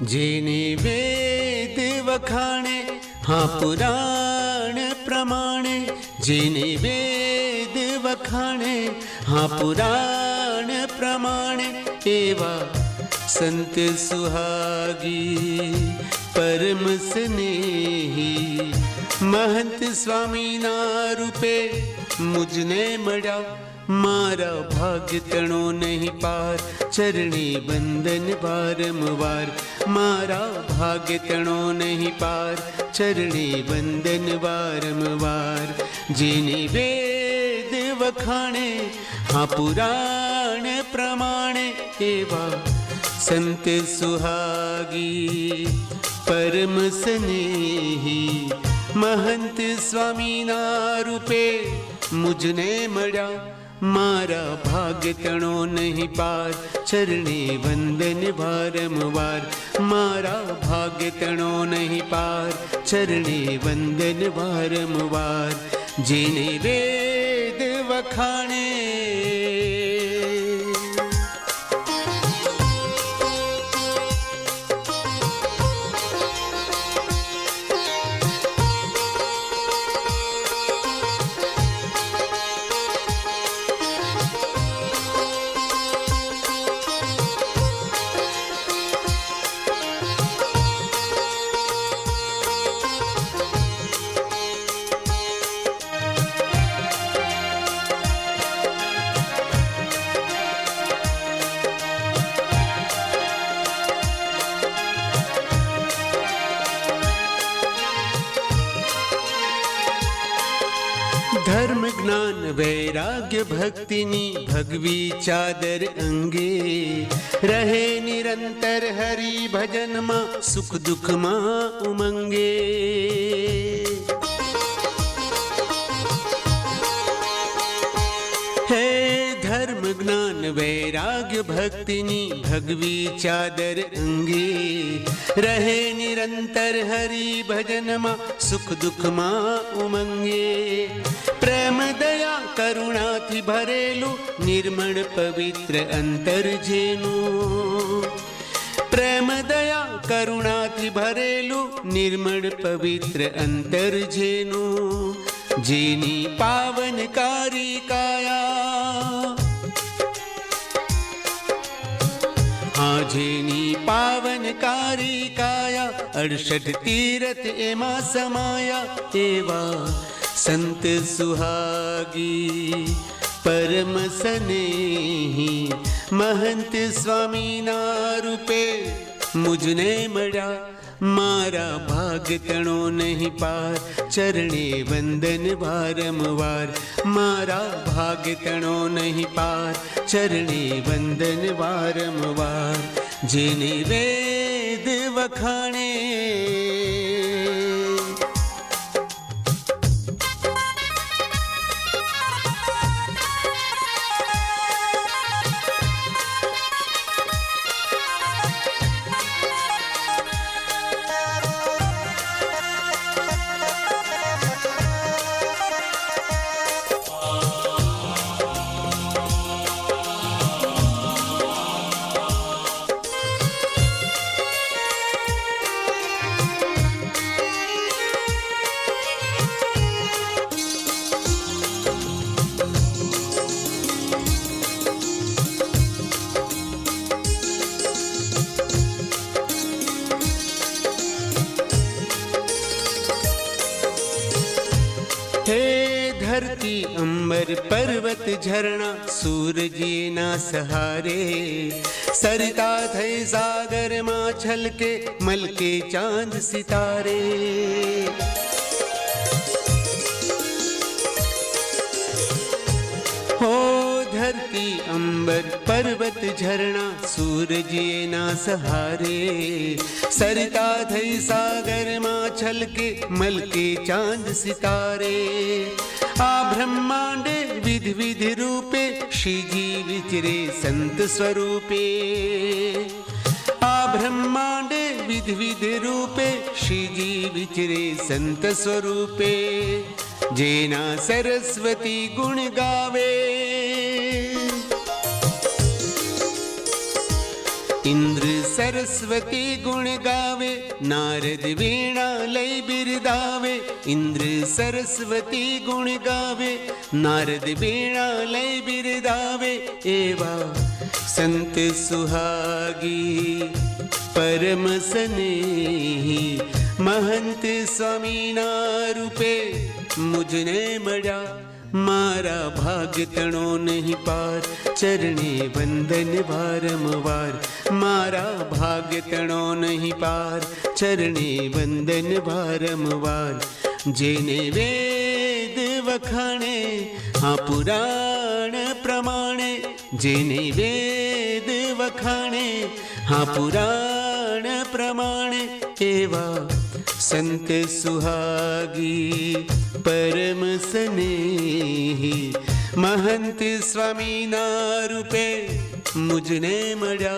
જેને વેદ વખાણે હા પુરાણ પ્રમાણે, જેને વેદ વખાણે હા પુરાણ પ્રમાણે, એવા સંત સુહાગી પરમ સ્નેહી મહંત સ્વામીના રૂપે મુજને મળ્યા. મારા ભાગ્ય તણો નહીં પાર, ચરણે બંધન વારંવાર. મારા ભાગ્ય તણો નહીં પાર, ચરણે બંધન વારંવાર. જેને વેદ વખાણે હા પુરાણ પ્રમાણે, એવા સંત સુહાગી પરમ સ્નેહી મહંત સ્વામીના રૂપે મુજને મળ્યા. મારા ભાગ્ય તણો નહીં પાર, ચરણે વંદન વારંવાર. મારા ભાગ્ય તણો નહીં પાર, ચરણે વંદન વારંવાર. જેને વેદ વખાણે ધર્મ જ્ઞાન વૈરાગ્ય ભક્તિની ભગવી ચાદર અંગે, રહે નિરંતર હરિ ભજનમાં સુખ દુઃખમાં ઉમંગે. હે ધર્મ જ્ઞાન વૈરાગ્ય ભક્તિની ભગવી ચાદર અંગે, રહે નિરંતર હરિ ભજનમાં સુખ દુઃખમાં ઉમંગે. પ્રેમ દયા કરુણાથી ભરેલું નિર્મળ પવિત્ર અંતર જેનું, પ્રેમ દયા કરુણાથી ભરેલું નિર્મળ પવિત્ર અંતર જેનું, જેની પાવનકારી કાયા હા જેની પાવનકારી કાયા, 68 તીરથ એમાં સમાયા. એવા સંત સુહાગી પરમ સ્નેહી મહંત સ્વામીના રૂપે મુજને મળ્યા. મારા ભાગ્ય તણો નહીં પાર, ચરણે વંદન વારંવાર. મારા ભાગ્ય તણો નહીં પાર, ચરણે વંદન વારંવાર. જેને વેદ વખાણે धरती अंबर पर्वत झरना सूरजीना सहारे, सरता થઈ સાગરમાં છલકે મલકે ચાંદ સિતારે. हो धरती अंबर पर्वत झरना सूरजीना सहारे, सरता થઈ સાગરમાં છલકે મલકે ચાંદ સિતારે. આ બ્રહ્માંડ વિધ વિધ રૂપે શ્રીજી વિચરે સંત સ્વરૂપે. આ બ્રહ્માંડ વિધ વિધ રૂપે શ્રીજી વિચરે સંત સ્વરૂપે. જેના સરસ્વતી ગુણ ગાવે, ઇન્દ્ર सरस्वती गुण गावे, नारद वीणा लय बिरदावे। इंद्र सरस्वती गुण गावे, नारद वीणा लय बिरदावे। एवा संत सुहागी परम स्नेही, महंत स्वामीना रूपे मुझने मळ्या। मारा भाग्य तणो नहीं पार, चरणे वंदन वारंवार। मारा भाग्य तणो नहीं पार, चरणे वंदन वारंवार। जेने वेद वखाणे हा पुराण प्रमाणे, जेने वेद वखाणे हा पुराण प्रमाणे। एवा संत सुहागी परम स्नेही, महंत स्वामीना रूपे मुझने मळ्या।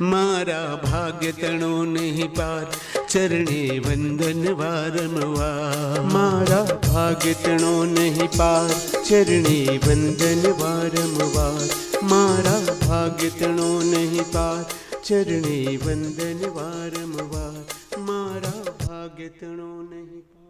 मारा भाग्य तणो नहीं पार, चरणे वंदन वारंवार। मारा भाग्य तणो नहीं पार, चरणे वंदन वारंवार। मारा भाग्य तणो नहीं पार, चरणे वंदन वारंवार। मारा भाग्य तणो नहीं पार।